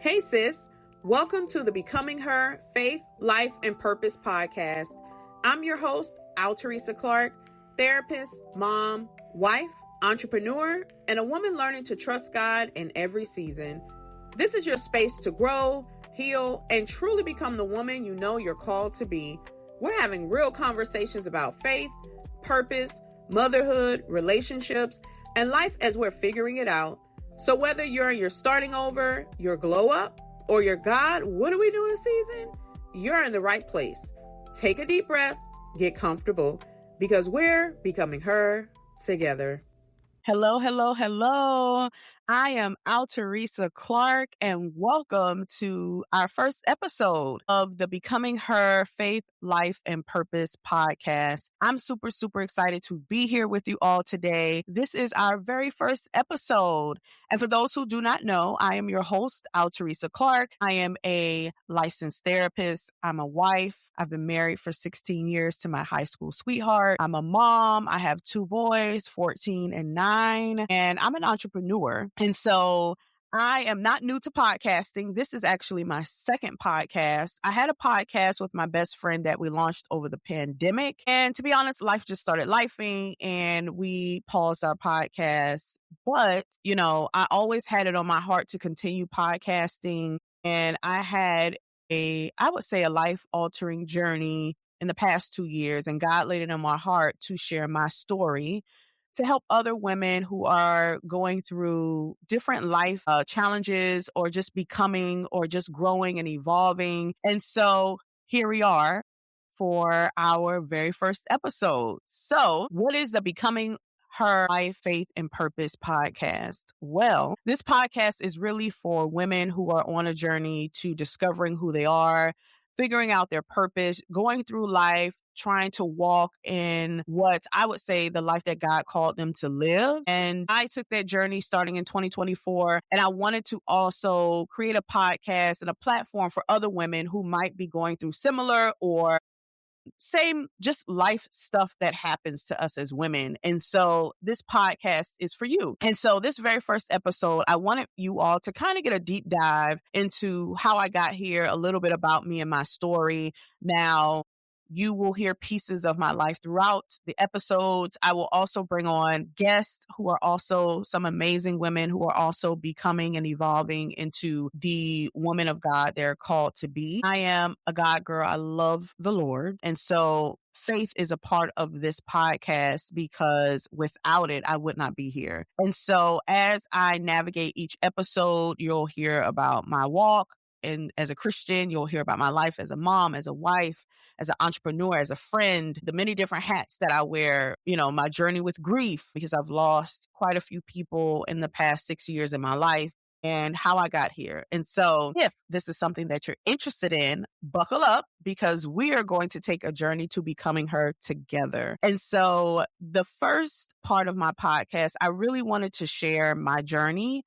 Hey sis, welcome to the Becoming Her Faith, Life, and Purpose podcast. I'm your host, Teresa Clark, therapist, mom, wife, entrepreneur, and a woman learning to trust God in every season. This is your space to grow, heal, and truly become the woman you know you're called to be. We're having real conversations about faith, purpose, motherhood, relationships, and life as we're figuring it out. So whether you're in your starting over, your glow up, or your God, what are we doing season? You're in the right place. Take a deep breath, get comfortable, because we're becoming her together. Hello, hello, hello. I am Teresa Clark, and welcome to our first episode of the Becoming Her Faith, Life, and Purpose podcast. I'm super, super excited to be here with you all today. This is our very first episode. And for those who do not know, I am your host, Teresa Clark. I am a licensed therapist. I'm a wife. I've been married for 16 years to my high school sweetheart. I'm a mom. I have two boys, 14 and 9, and I'm an entrepreneur. And so I am not new to podcasting. This is actually my second podcast. I had a podcast with my best friend that we launched over the pandemic. And to be honest, life just started lifing and we paused our podcast. But, I always had it on my heart to continue podcasting. And I had I would say a life-altering journey in the past 2 years. And God laid it on my heart to share my story to help other women who are going through different life challenges or just becoming or just growing and evolving. And so here we are for our very first episode. So what is the Becoming Her Life, Faith, and Purpose podcast? Well, this podcast is really for women who are on a journey to discovering who they are, figuring out their purpose, going through life, trying to walk in what I would say the life that God called them to live. And I took that journey starting in 2024. And I wanted to also create a podcast and a platform for other women who might be going through similar or same just life stuff that happens to us as women. And so this podcast is for you. And so this very first episode, I wanted you all to kind of get a deep dive into how I got here, a little bit about me and my story. Now, you will hear pieces of my life throughout the episodes. I will also bring on guests who are also some amazing women who are also becoming and evolving into the woman of God they're called to be. I am a God girl. I love the Lord. And so faith is a part of this podcast because without it, I would not be here. And so as I navigate each episode, you'll hear about my walk. And as a Christian, you'll hear about my life as a mom, as a wife, as an entrepreneur, as a friend, the many different hats that I wear, my journey with grief, because I've lost quite a few people in the past 6 years in my life, and how I got here. And so if this is something that you're interested in, buckle up because we are going to take a journey to becoming her together. And so the first part of my podcast, I really wanted to share my journey,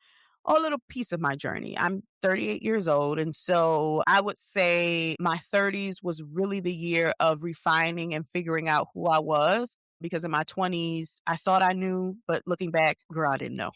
a little piece of my journey. I'm 38 years old. And so I would say my 30s was really the year of refining and figuring out who I was, because in my 20s, I thought I knew, but looking back, girl, I didn't know.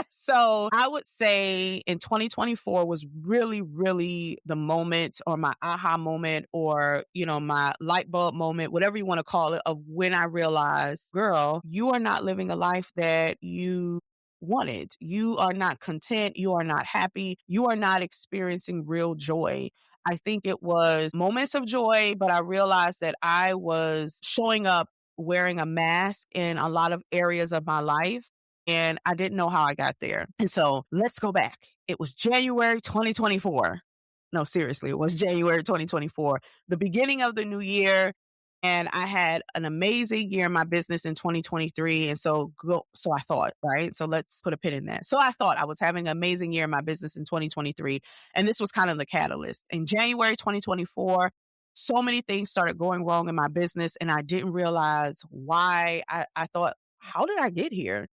So I would say in 2024 was really, really the moment, or my aha moment, or, my light bulb moment, whatever you want to call it, of when I realized, girl, you are not living a life that you wanted. You are not content. You are not happy. You are not experiencing real joy. I think it was moments of joy, but I realized that I was showing up wearing a mask in a lot of areas of my life. And I didn't know how I got there. And so let's go back. It was January 2024. No, seriously, it was January 2024, the beginning of the new year. And I had an amazing year in my business in 2023. And so I thought, right? So let's put a pin in that. So I thought I was having an amazing year in my business in 2023. And this was kind of the catalyst. In January 2024, so many things started going wrong in my business. And I didn't realize why. I thought, how did I get here?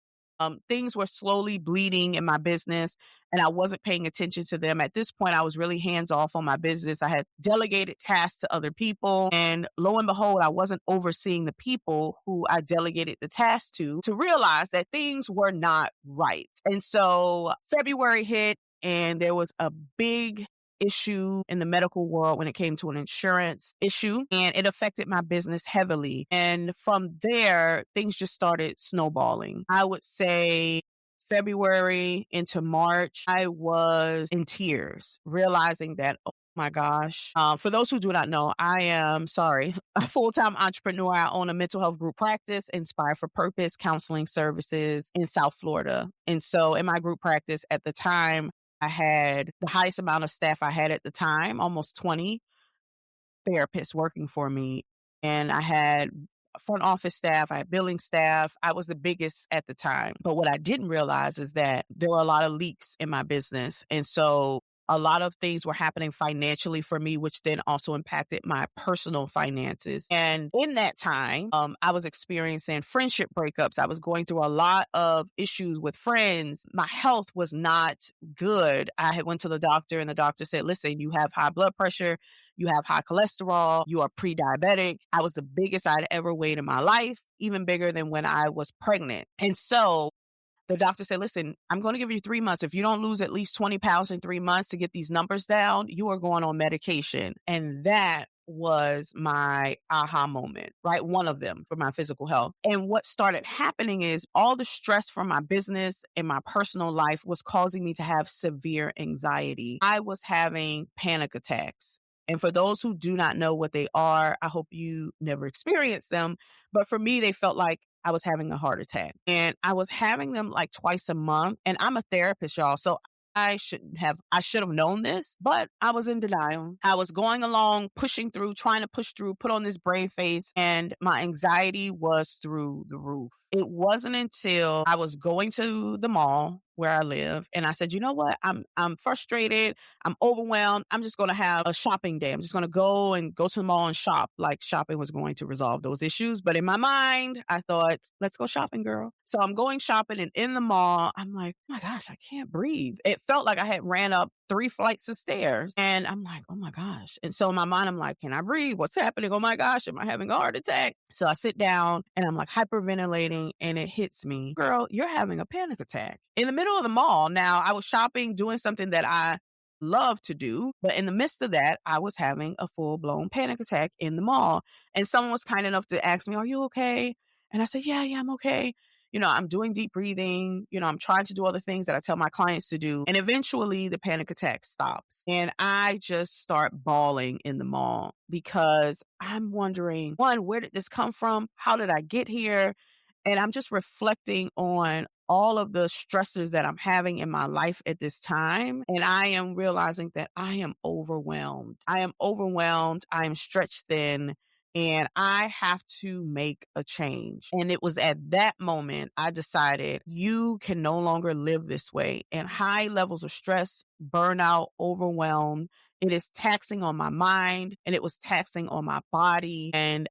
Things were slowly bleeding in my business and I wasn't paying attention to them. At this point, I was really hands off on my business. I had delegated tasks to other people. And lo and behold, I wasn't overseeing the people who I delegated the task to realize that things were not right. And so February hit. and there was a big issue in the medical world when it came to an insurance issue, and it affected my business heavily. And from there, things just started snowballing. I would say February into March, I was in tears, realizing that, oh my gosh. For those who do not know, I am, a full-time entrepreneur. I own a mental health group practice, Inspired for Purpose Counseling Services in South Florida. And so in my group practice at the time, I had the highest amount of staff I had at the time, almost 20 therapists working for me. And I had front office staff, I had billing staff. I was the biggest at the time. But what I didn't realize is that there were a lot of leaks in my business. And so a lot of things were happening financially for me, which then also impacted my personal finances. And in that time, I was experiencing friendship breakups. I was going through a lot of issues with friends. My health was not good. I had went to the doctor, and the doctor said, listen, you have high blood pressure, you have high cholesterol, you are pre-diabetic. I was the biggest I'd ever weighed in my life, even bigger than when I was pregnant. And so the doctor said, listen, I'm going to give you 3 months. If you don't lose at least 20 pounds in 3 months to get these numbers down, you are going on medication. And that was my aha moment, right? One of them for my physical health. And what started happening is all the stress from my business and my personal life was causing me to have severe anxiety. I was having panic attacks. And for those who do not know what they are, I hope you never experienced them. But for me, they felt like I was having a heart attack, and I was having them like twice a month. And I'm a therapist, y'all. So I should have known this, but I was in denial. I was going along, pushing through, trying to push through, put on this brave face, and my anxiety was through the roof. It wasn't until I was going to the mall where I live, and I said, you know what? I'm frustrated. I'm overwhelmed. I'm just going to have a shopping day. I'm just going to go to the mall and shop, like shopping was going to resolve those issues. But in my mind, I thought, let's go shopping, girl. So I'm going shopping, and in the mall, I'm like, oh my gosh, I can't breathe. It felt like I had ran up 3 flights of stairs, and I'm like, oh my gosh. And so in my mind, I'm like, can I breathe? What's happening? Oh my gosh, am I having a heart attack? So I sit down, and I'm like hyperventilating, and it hits me, girl, you're having a panic attack in the middle of the mall. Now, I was shopping, doing something that I love to do, but in the midst of that, I was having a full-blown panic attack in the mall. And someone was kind enough to ask me, are you okay? And I said, yeah, I'm okay. I'm doing deep breathing. I'm trying to do all the things that I tell my clients to do. And eventually the panic attack stops. And I just start bawling in the mall because I'm wondering, one, where did this come from? How did I get here? And I'm just reflecting on all of the stressors that I'm having in my life at this time. And I am realizing that I am overwhelmed. I am stretched thin. And I have to make a change. And it was at that moment I decided you can no longer live this way. And high levels of stress, burnout, overwhelm, it is taxing on my mind, and it was taxing on my body. And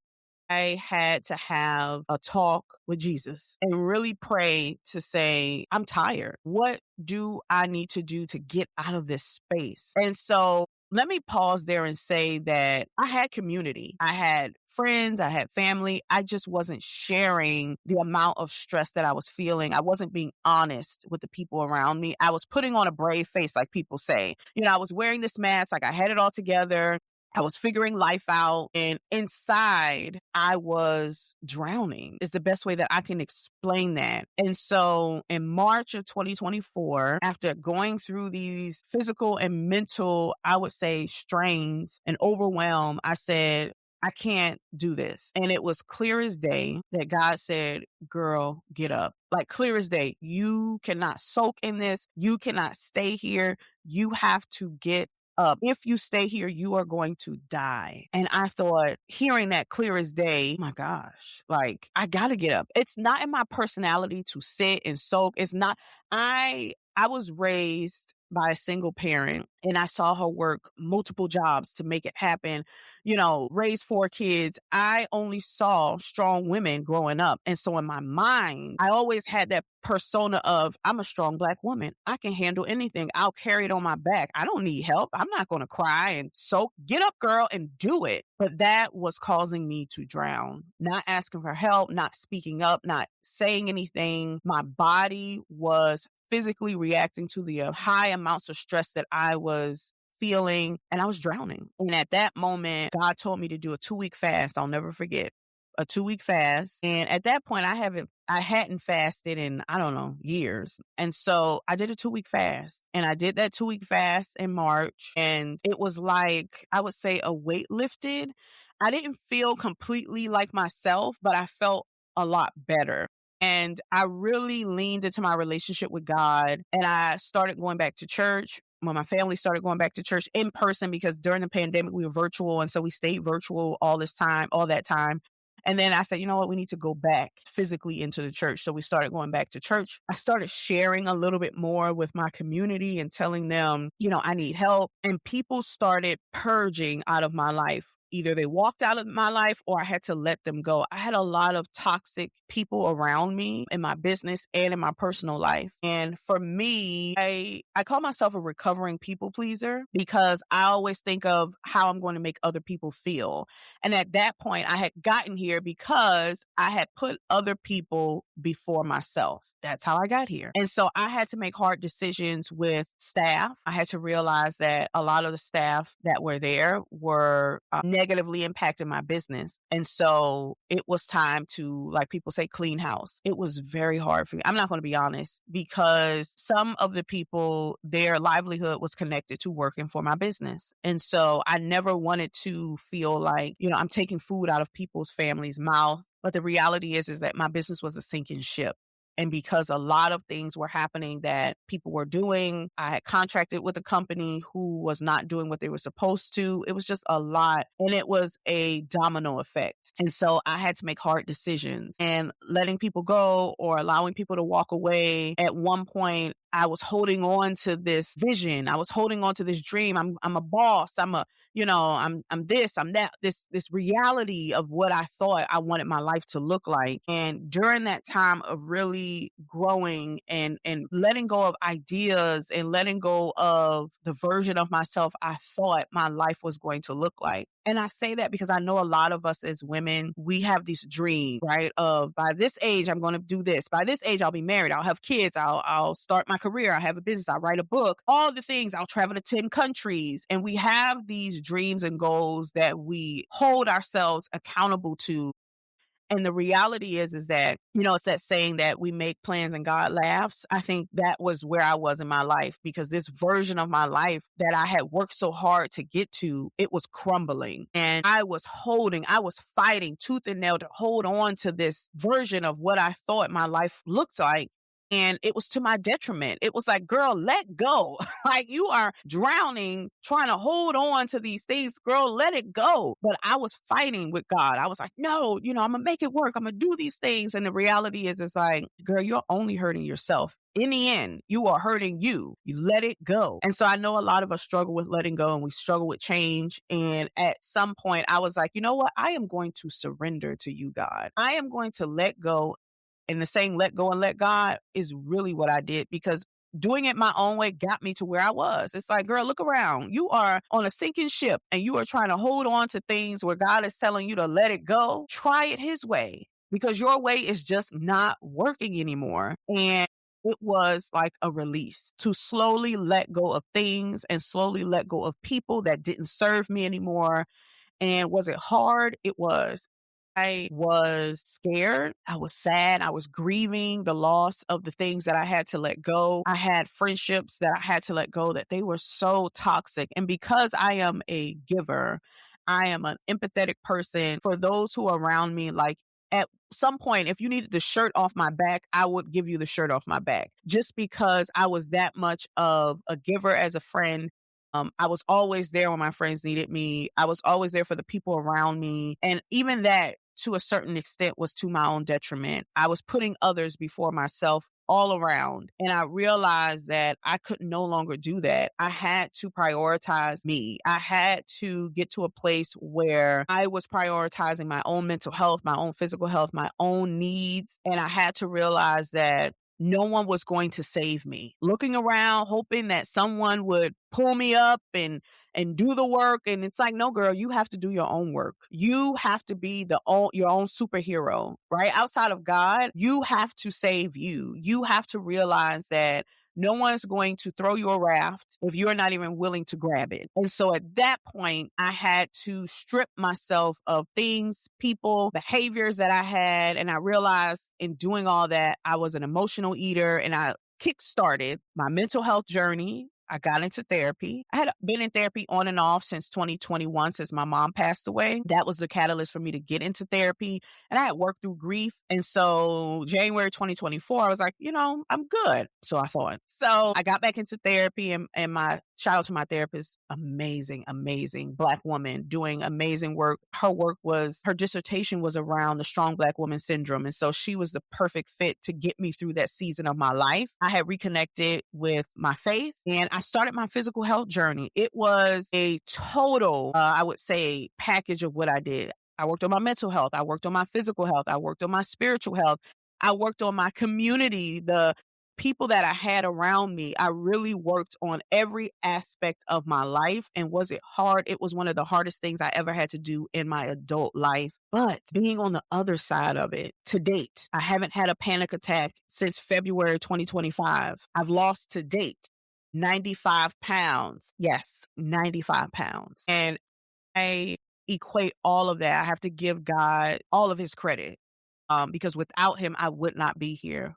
I had to have a talk with Jesus and really pray to say, I'm tired. What do I need to do to get out of this space? And so let me pause there and say that I had community. I had friends, I had family. I just wasn't sharing the amount of stress that I was feeling. I wasn't being honest with the people around me. I was putting on a brave face, like people say. I was wearing this mask, like I had it all together. I was figuring life out, and inside I was drowning is the best way that I can explain that. And so in March of 2024, after going through these physical and mental, I would say, strains and overwhelm, I said, I can't do this. And it was clear as day that God said, girl, get up. Like clear as day. You cannot soak in this. You cannot stay here. You have to get up. If you stay here, you are going to die. And I thought, hearing that clear as day, oh my gosh, like I gotta get up. It's not in my personality to sit and soak. It's not. I was raised by a single parent, and I saw her work multiple jobs to make it happen, raise 4 kids. I only saw strong women growing up. And so in my mind, I always had that persona of, I'm a strong Black woman. I can handle anything. I'll carry it on my back. I don't need help. I'm not going to cry and soak. Get up, girl, and do it. But that was causing me to drown, not asking for help, not speaking up, not saying anything. My body was physically reacting to the high amounts of stress that I was feeling, and I was drowning. And at that moment, God told me to do a 2-week fast. I'll never forget a 2-week fast. And at that point, I hadn't fasted in, I don't know, years. And so I did a 2-week fast, and I did that 2-week fast in March. And it was like, I would say, a weight lifted. I didn't feel completely like myself, but I felt a lot better. And I really leaned into my relationship with God, and I started going back to church. When my family started going back to church in person, because during the pandemic we were virtual. And so we stayed virtual all that time. And then I said, you know what, we need to go back physically into the church. So we started going back to church. I started sharing a little bit more with my community and telling them, I need help. And people started purging out of my life. Either they walked out of my life or I had to let them go. I had a lot of toxic people around me in my business and in my personal life. And for me, I call myself a recovering people pleaser, because I always think of how I'm going to make other people feel. And at that point, I had gotten here because I had put other people before myself. That's how I got here. And so I had to make hard decisions with staff. I had to realize that a lot of the staff that were there were negatively impacting my business. And so it was time to, like people say, clean house. It was very hard for me. I'm not going to be honest, because some of the people, their livelihood was connected to working for my business. And so I never wanted to feel like, I'm taking food out of people's families' mouth. But the reality is that my business was a sinking ship. And because a lot of things were happening that people were doing, I had contracted with a company who was not doing what they were supposed to. It was just a lot. And it was a domino effect. And so I had to make hard decisions, and letting people go or allowing people to walk away. At one point, I was holding on to this vision. I was holding on to this dream. I'm a boss. I'm this, I'm that, this reality of what I thought I wanted my life to look like. And during that time of really growing and letting go of ideas and letting go of the version of myself I thought my life was going to look like. And I say that because I know a lot of us as women, we have this dream, right? Of by this age, I'm going to do this. By this age, I'll be married. I'll have kids. I'll start my career. I'll have a business. I'll write a book. All the things. I'll travel to 10 countries. And we have these dreams and goals that we hold ourselves accountable to. And the reality is that, it's that saying that we make plans and God laughs. I think that was where I was in my life, because this version of my life that I had worked so hard to get to, it was crumbling. And I was fighting tooth and nail to hold on to this version of what I thought my life looked like. And it was to my detriment. It was like, girl, let go. Like, you are drowning, trying to hold on to these things. Girl, let it go. But I was fighting with God. I was like, no, I'm going to make it work. I'm going to do these things. And the reality is, it's like, girl, you're only hurting yourself. In the end, you are hurting you. You let it go. And so I know a lot of us struggle with letting go, and we struggle with change. And at some point I was like, you know what? I am going to surrender to you, God. I am going to let go. And the saying, let go and let God, is really what I did, because doing it my own way got me to where I was. It's like, girl, look around. You are on a sinking ship and you are trying to hold on to things where God is telling you to let it go. Try it his way, because your way is just not working anymore. And it was like a release to slowly let go of things and slowly let go of people that didn't serve me anymore. And was it hard? It was. I was scared. I was sad. I was grieving the loss of the things that I had to let go. I had friendships that I had to let go, that they were so toxic. And because I am a giver, I am an empathetic person. For those who are around me, like, at some point, if you needed the shirt off my back, I would give you the shirt off my back, just because I was that much of a giver as a friend. I was always there when my friends needed me. I was always there for the people around me. And even that, to a certain extent, was to my own detriment. I was putting others before myself all around. And I realized that I could no longer do that. I had to prioritize me. I had to get to a place where I was prioritizing my own mental health, my own physical health, my own needs. And I had to realize that no one was going to save me. Looking around, hoping that someone would pull me up and do the work. And it's like, no, girl, you have to do your own work. You have to be your own superhero, right? Outside of God, you have to save you. You have to realize that no one's going to throw you a raft if you're not even willing to grab it. And so at that point, I had to strip myself of things, people, behaviors that I had. And I realized in doing all that, I was an emotional eater, and I kickstarted my mental health journey. I got into therapy. I had been in therapy on and off since 2021, since my mom passed away. That was the catalyst for me to get into therapy. And I had worked through grief. And so January 2024, I was like, I'm good. So I thought. So I got back into therapy, and my shout out to my therapist, amazing Black woman doing amazing work. Her dissertation was around the strong Black woman syndrome. And so she was the perfect fit to get me through that season of my life. I had reconnected with my faith, and I started my physical health journey. It was a total, I would say, package of what I did. I worked on my mental health. I worked on my physical health. I worked on my spiritual health. I worked on my community, the people that I had around me. I really worked on every aspect of my life. And was it hard? It was one of the hardest things I ever had to do in my adult life. But being on the other side of it, to date, I haven't had a panic attack since February 2025. I've lost to date 95 pounds. Yes, 95 pounds. And I equate all of that. I have to give God all of his credit, because without him, I would not be here.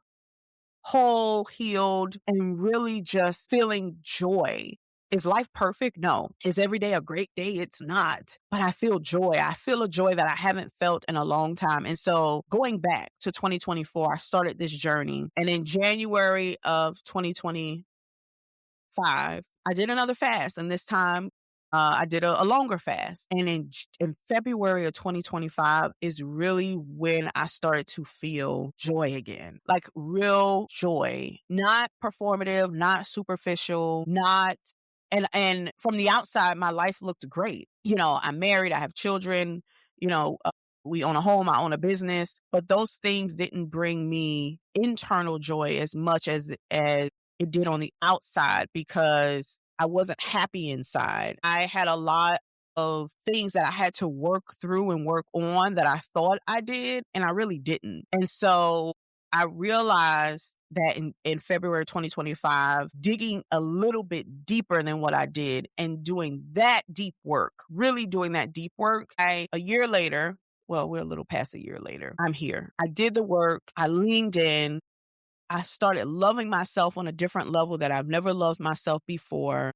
Whole, healed, and really just feeling joy. Is life perfect? No. Is every day a great day? It's not. But I feel joy. I feel a joy that I haven't felt in a long time. And so going back to 2024, I started this journey. And in January of 2025, I did another fast. And this time, I did a longer fast. And in February of 2025 is really when I started to feel joy again, like real joy, not performative, not superficial, and from the outside, my life looked great. I'm married, I have children, we own a home, I own a business, but those things didn't bring me internal joy as much as it did on the outside, because I wasn't happy inside. I had a lot of things that I had to work through and work on that I thought I did, and I really didn't. And so I realized that in February 2025, digging a little bit deeper than what I did and doing that deep work, really doing that deep work, a year later, well, we're a little past a year later, I'm here. I did the work. I leaned in. I started loving myself on a different level that I've never loved myself before.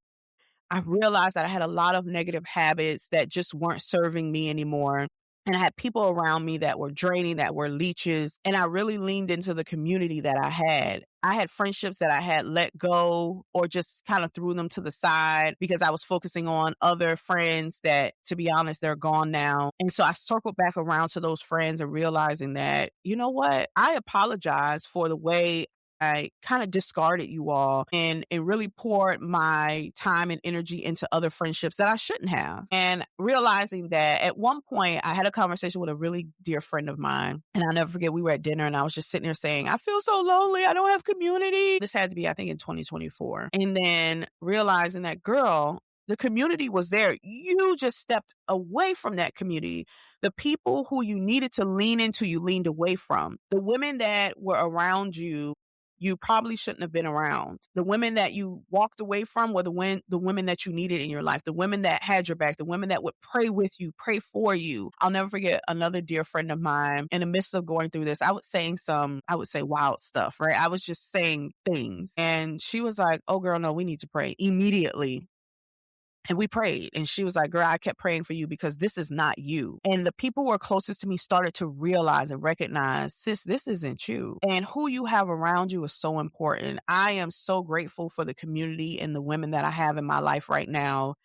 I realized that I had a lot of negative habits that just weren't serving me anymore. And I had people around me that were draining, that were leeches. And I really leaned into the community that I had. I had friendships that I had let go or just kind of threw them to the side because I was focusing on other friends that, to be honest, they're gone now. And so I circled back around to those friends and realizing that, you know what? I apologize for the way I kind of discarded you all and really poured my time and energy into other friendships that I shouldn't have. And realizing that at one point I had a conversation with a really dear friend of mine. And I'll never forget, we were at dinner and I was just sitting there saying, I feel so lonely. I don't have community. This had to be, I think, in 2024. And then realizing that, girl, the community was there. You just stepped away from that community. The people who you needed to lean into, you leaned away from. The women that were around you, you probably shouldn't have been around. The women that you walked away from were the women that you needed in your life, the women that had your back, the women that would pray with you, pray for you. I'll never forget another dear friend of mine, in the midst of going through this, I was saying wild stuff, right? I was just saying things. And she was like, oh, girl, no, we need to pray immediately. And we prayed. And she was like, girl, I kept praying for you because this is not you. And the people who were closest to me started to realize and recognize, sis, this isn't you. And who you have around you is so important. I am so grateful for the community and the women that I have in my life right now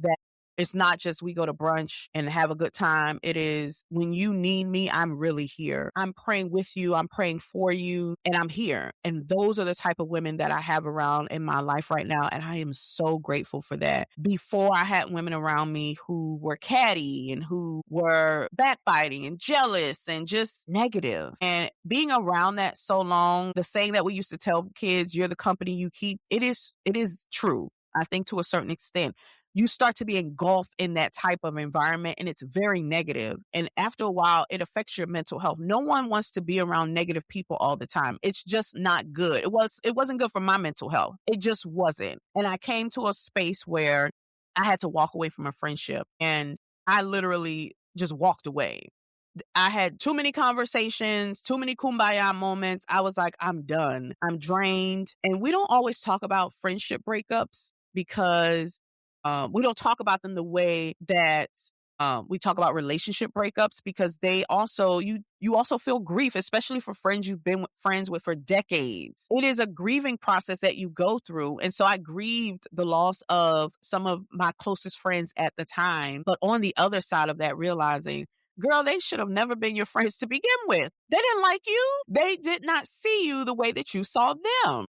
that It's not just we go to brunch and have a good time. It is when you need me, I'm really here. I'm praying with you. I'm praying for you, and I'm here. And those are the type of women that I have around in my life right now. And I am so grateful for that. Before, I had women around me who were catty and who were backbiting and jealous and just negative. And being around that so long, the saying that we used to tell kids, you're the company you keep, it is true. I think to a certain extent, you start to be engulfed in that type of environment, and it's very negative. And after a while, it affects your mental health. No one wants to be around negative people all the time. It's just not good. It wasn't good for my mental health. It just wasn't. And I came to a space where I had to walk away from a friendship, and I literally just walked away. I had too many conversations, too many kumbaya moments. I was like, I'm done. I'm drained. And we don't always talk about friendship breakups because we don't talk about them the way that we talk about relationship breakups, because they also, you also feel grief, especially for friends you've been friends with for decades. It is a grieving process that you go through. And so I grieved the loss of some of my closest friends at the time. But on the other side of that, realizing, girl, they should have never been your friends to begin with. They didn't like you. They did not see you the way that you saw them.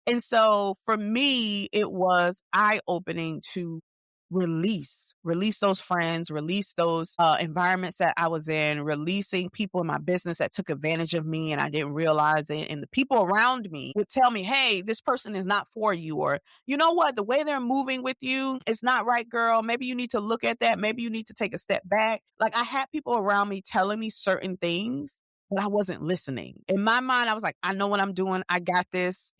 And so for me, it was eye-opening to release those friends, release those environments that I was in, releasing people in my business that took advantage of me and I didn't realize it. And the people around me would tell me, hey, this person is not for you. Or, you know what, the way they're moving with you, it's not right, girl. Maybe you need to look at that. Maybe you need to take a step back. Like, I had people around me telling me certain things, but I wasn't listening. In my mind, I was like, I know what I'm doing. I got this,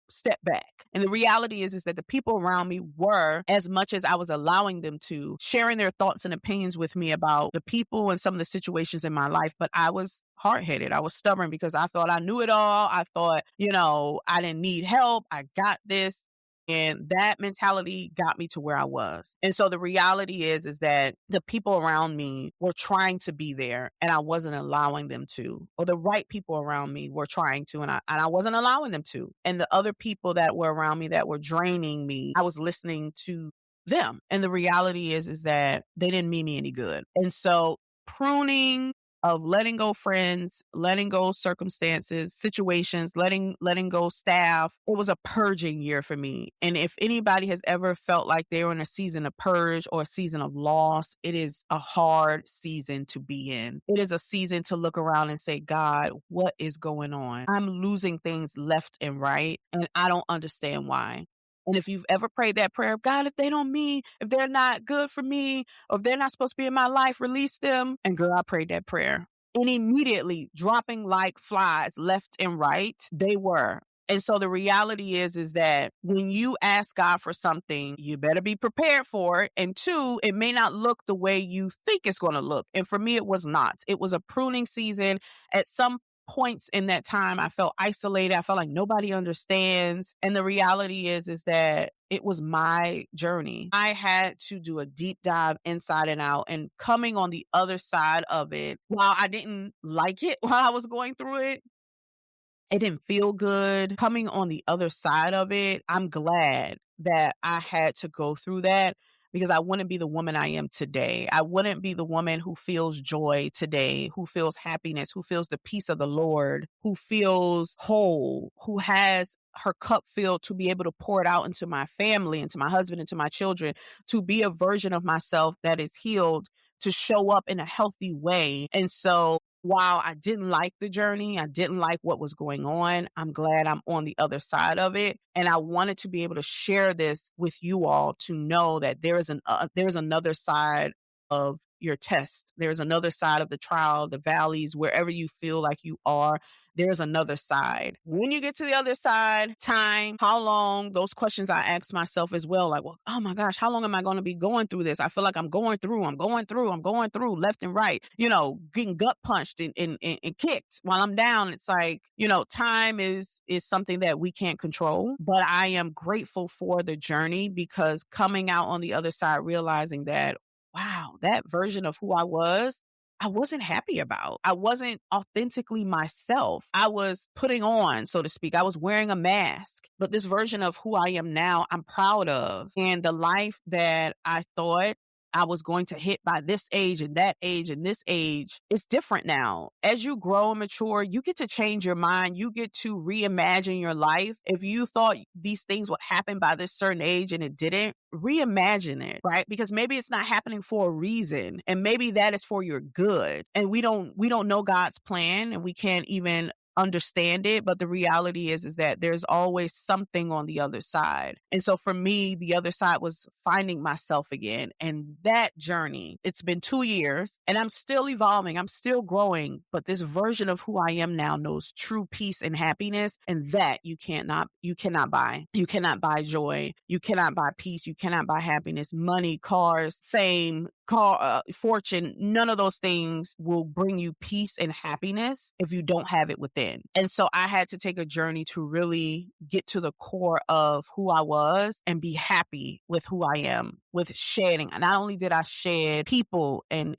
step back. And the reality is that the people around me were, as much as I was allowing them to, sharing their thoughts and opinions with me about the people and some of the situations in my life. But I was hard-headed. I was stubborn because I thought I knew it all. I thought, I didn't need help. I got this. And that mentality got me to where I was. And so the reality is that the people around me were trying to be there and I wasn't allowing them to. Or the right people around me were trying to and I wasn't allowing them to. And the other people that were around me that were draining me, I was listening to them. And the reality is that they didn't mean me any good. And so pruning of letting go friends, letting go circumstances, situations, letting go staff. It was a purging year for me. And if anybody has ever felt like they were in a season of purge or a season of loss, it is a hard season to be in. It is a season to look around and say, God, what is going on? I'm losing things left and right, and I don't understand why. And if you've ever prayed that prayer, God, if they don't mean, if they're not good for me, or if they're not supposed to be in my life, release them. And girl, I prayed that prayer. And immediately dropping like flies left and right, they were. And so the reality is that when you ask God for something, you better be prepared for it. And two, it may not look the way you think it's going to look. And for me, it was not. It was a pruning season. At some points in that time, I felt isolated. I felt like nobody understands. And the reality is that it was my journey. I had to do a deep dive inside and out, and coming on the other side of it, while I didn't like it while I was going through it, it didn't feel good. Coming on the other side of it, I'm glad that I had to go through that, because I wouldn't be the woman I am today. I wouldn't be the woman who feels joy today, who feels happiness, who feels the peace of the Lord, who feels whole, who has her cup filled to be able to pour it out into my family, into my husband, into my children, to be a version of myself that is healed, to show up in a healthy way. And so while I didn't like the journey, I didn't like what was going on, I'm glad I'm on the other side of it. And I wanted to be able to share this with you all, to know that there's another side of your test. There's another side of the trial, the valleys, wherever you feel like you are, there's another side. When you get to the other side, time, how long, those questions I ask myself as well. Like, well, oh my gosh, how long am I going to be going through this? I feel like I'm going through left and right, getting gut punched and kicked while I'm down. It's like, time is something that we can't control, but I am grateful for the journey, because coming out on the other side, realizing that, wow, that version of who I wasn't happy about. I wasn't authentically myself. I was putting on, so to speak. I was wearing a mask. But this version of who I am now, I'm proud of. And the life that I thought I was going to hit by this age and that age and this age. It's different now. As you grow and mature, you get to change your mind. You get to reimagine your life. If you thought these things would happen by this certain age and it didn't, reimagine it, right? Because maybe it's not happening for a reason, and maybe that is for your good. And we don't know God's plan, and we can't even understand it, but the reality is that there's always something on the other side. And so for me, the other side was finding myself again. And that journey, it's been 2 years and I'm still evolving. I'm still growing, but this version of who I am now knows true peace and happiness, and that you cannot buy. You cannot buy joy. You cannot buy peace. You cannot buy happiness, money, cars, fame, fortune. None of those things will bring you peace and happiness if you don't have it within. And so I had to take a journey to really get to the core of who I was and be happy with who I am, with shedding. And not only did I shed people and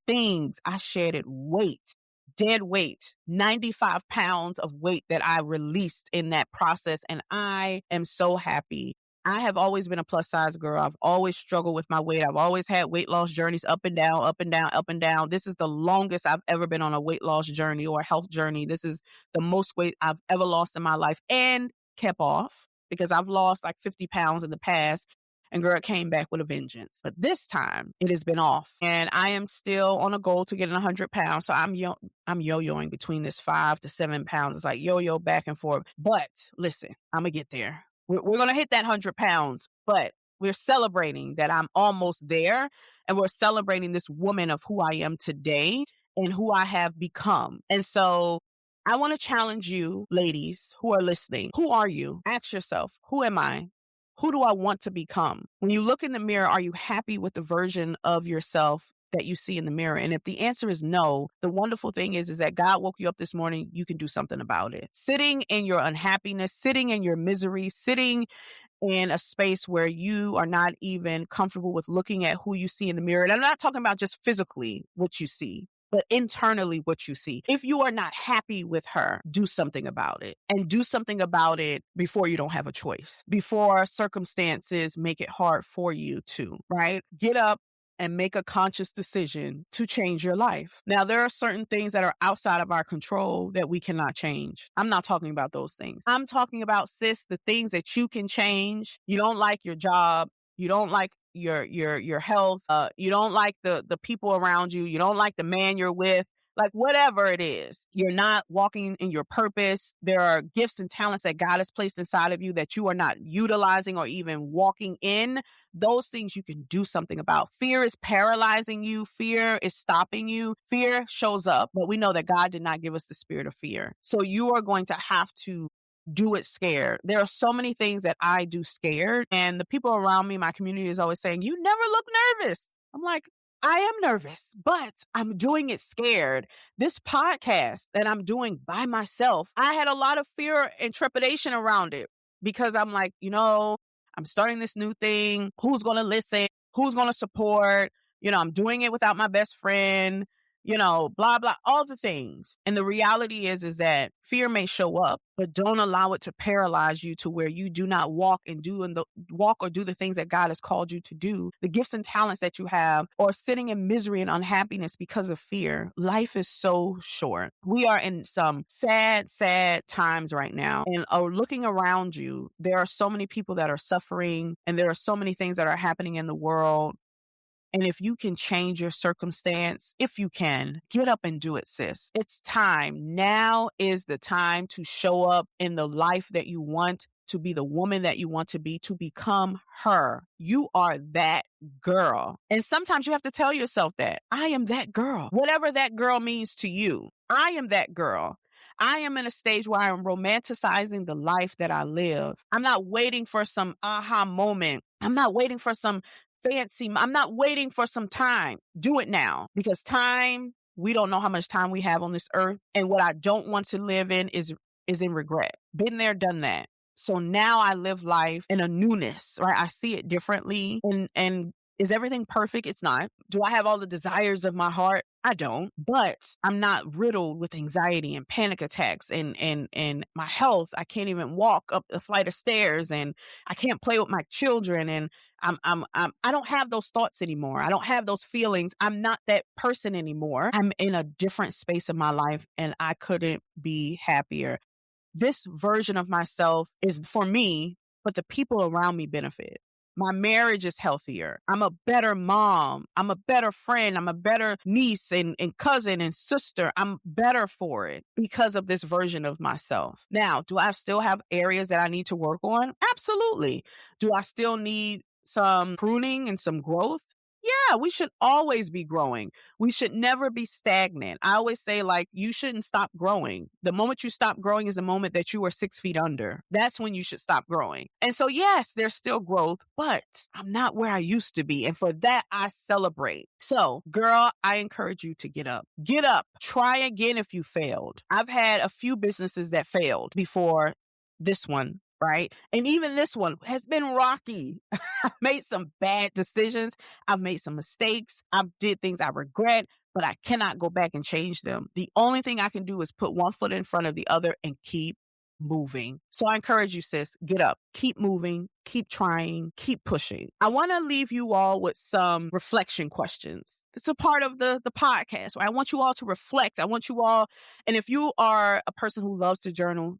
things, I shedded weight. Dead weight, 95 pounds of weight that I released in that process. And I am so happy. I have always been a plus size girl. I've always struggled with my weight. I've always had weight loss journeys up and down, up and down, up and down. This is the longest I've ever been on a weight loss journey or a health journey. This is the most weight I've ever lost in my life and kept off, because I've lost like 50 pounds in the past. And girl, it came back with a vengeance. But this time, it has been off. And I am still on a goal to get 100 pounds. So I'm yo-yoing between this 5 to 7 pounds. It's like yo-yo back and forth. But listen, I'm going to get there. We're going to hit that 100 pounds. But we're celebrating that I'm almost there. And we're celebrating this woman of who I am today and who I have become. And so I want to challenge you, ladies who are listening. Who are you? Ask yourself, who am I? Who do I want to become? When you look in the mirror, are you happy with the version of yourself that you see in the mirror? And if the answer is no, the wonderful thing is that God woke you up this morning, you can do something about it. Sitting in your unhappiness, sitting in your misery, sitting in a space where you are not even comfortable with looking at who you see in the mirror. And I'm not talking about just physically what you see, but internally what you see. If you are not happy with her, do something about it. And do something about it before you don't have a choice, before circumstances make it hard for you to, right? Get up and make a conscious decision to change your life. Now, there are certain things that are outside of our control that we cannot change. I'm not talking about those things. I'm talking about, sis, the things that you can change. You don't like your job. You don't like your health. You don't like the people around you. You don't like the man you're with. Like whatever it is, you're not walking in your purpose. There are gifts and talents that God has placed inside of you that you are not utilizing or even walking in. Those things you can do something about. Fear is paralyzing you. Fear is stopping you. Fear shows up, but we know that God did not give us the spirit of fear. So you are going to have to do it scared. There are so many things that I do scared, and the people around me, my community, is always saying, you never look nervous. I'm like, I am nervous, but I'm doing it scared. This podcast that I'm doing by myself, I had a lot of fear and trepidation around it, because I'm like, I'm starting this new thing. Who's going to listen? Who's going to support? I'm doing it without my best friend. Blah, blah, all the things. And the reality is that fear may show up, but don't allow it to paralyze you to where you do not walk or do the things that God has called you to do, the gifts and talents that you have, or sitting in misery and unhappiness because of fear. Life is so short. We are in some sad, sad times right now. And looking around you, there are so many people that are suffering, and there are so many things that are happening in the world. And if you can change your circumstance, if you can, get up and do it, sis. It's time. Now is the time to show up in the life that you want, to be the woman that you want to be, to become her. You are that girl. And sometimes you have to tell yourself that. I am that girl. Whatever that girl means to you, I am that girl. I am in a stage where I am romanticizing the life that I live. I'm not waiting for some aha moment. I'm not waiting for some fancy. I'm not waiting for some time. Do it now, because time, we don't know how much time we have on this earth. And what I don't want to live in is in regret. Been there, done that. So now I live life in a newness, right? I see it differently. And Is everything perfect? It's not. Do I have all the desires of my heart? I don't. But I'm not riddled with anxiety and panic attacks and my health. I can't even walk up a flight of stairs, and I can't play with my children, and I don't have those thoughts anymore. I don't have those feelings. I'm not that person anymore. I'm in a different space of my life, and I couldn't be happier. This version of myself is for me, but the people around me benefit. My marriage is healthier. I'm a better mom. I'm a better friend. I'm a better niece and cousin and sister. I'm better for it because of this version of myself. Now, do I still have areas that I need to work on? Absolutely. Do I still need some pruning and some growth? Yeah, we should always be growing. We should never be stagnant. I always say, like, you shouldn't stop growing. The moment you stop growing is the moment that you are 6 feet under. That's when you should stop growing. And so, yes, there's still growth, but I'm not where I used to be. And for that, I celebrate. So, girl, I encourage you to get up. Get up. Try again if you failed. I've had a few businesses that failed before this one. Right. And even this one has been rocky. I've made some bad decisions. I've made some mistakes. I've did things I regret, but I cannot go back and change them. The only thing I can do is put one foot in front of the other and keep moving. So I encourage you, sis, get up, keep moving, keep trying, keep pushing. I want to leave you all with some reflection questions. It's a part of the podcast. Right? I want you all to reflect. I want you all, and if you are a person who loves to journal.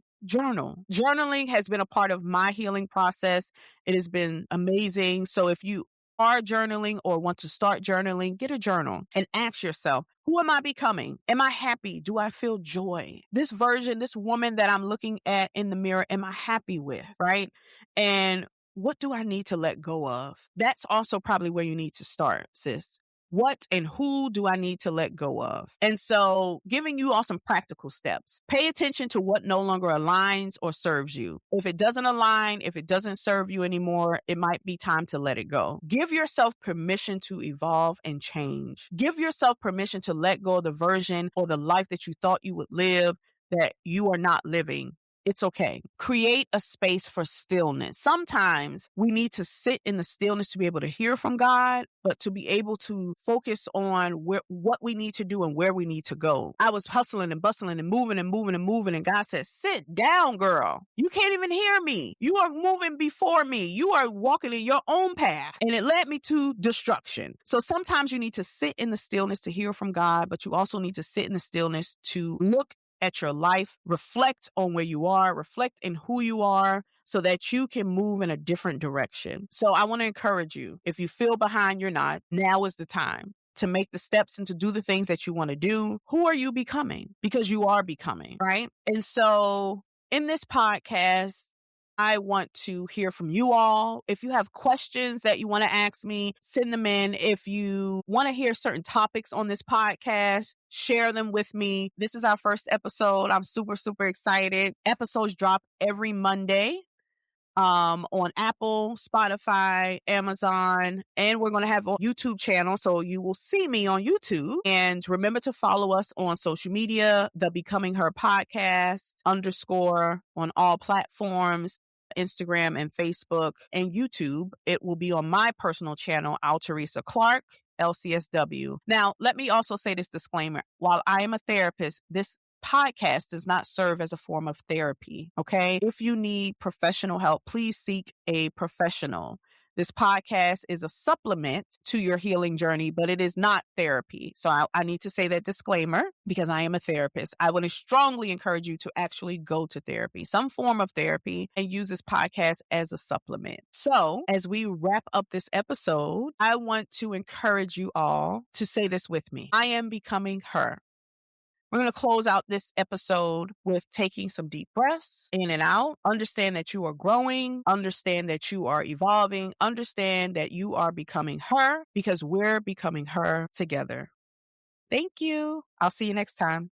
Journaling has been a part of my healing process. It has been amazing. So if you are journaling or want to start journaling, get a journal and ask yourself, who am I becoming? Am I happy? Do I feel joy? This version, this woman that I'm looking at in the mirror, am I happy with, right? And what do I need to let go of? That's also probably where you need to start, sis. What and who do I need to let go of? And so giving you all some practical steps. Pay attention to what no longer aligns or serves you. If it doesn't align, if it doesn't serve you anymore, it might be time to let it go. Give yourself permission to evolve and change. Give yourself permission to let go of the version or the life that you thought you would live that you are not living. It's okay. Create a space for stillness. Sometimes we need to sit in the stillness to be able to hear from God, but to be able to focus on what we need to do and where we need to go. I was hustling and bustling and moving and moving and moving, and God said, sit down, girl. You can't even hear me. You are moving before me. You are walking in your own path. And it led me to destruction. So sometimes you need to sit in the stillness to hear from God, but you also need to sit in the stillness to look at your life, reflect on where you are, reflect in who you are so that you can move in a different direction. So I want to encourage you, if you feel behind, you're not, now is the time to make the steps and to do the things that you want to do. Who are you becoming? Because you are becoming, right? And so in this podcast, I want to hear from you all. If you have questions that you want to ask me, send them in. If you want to hear certain topics on this podcast, share them with me. This is our first episode. I'm super, super excited. Episodes drop every Monday on Apple, Spotify, Amazon, and we're going to have a YouTube channel. So you will see me on YouTube. And remember to follow us on social media, the Becoming Her Podcast _ on all platforms. Instagram and Facebook and YouTube. It will be on my personal channel, Teresa Clark, LCSW. Now, let me also say this disclaimer. While I am a therapist, this podcast does not serve as a form of therapy, okay? If you need professional help, please seek a professional. This podcast is a supplement to your healing journey, but it is not therapy. So I need to say that disclaimer because I am a therapist. I would strongly encourage you to actually go to therapy, some form of therapy, and use this podcast as a supplement. So as we wrap up this episode, I want to encourage you all to say this with me. I am becoming her. We're going to close out this episode with taking some deep breaths in and out. Understand that you are growing. Understand that you are evolving. Understand that you are becoming her because we're becoming her together. Thank you. I'll see you next time.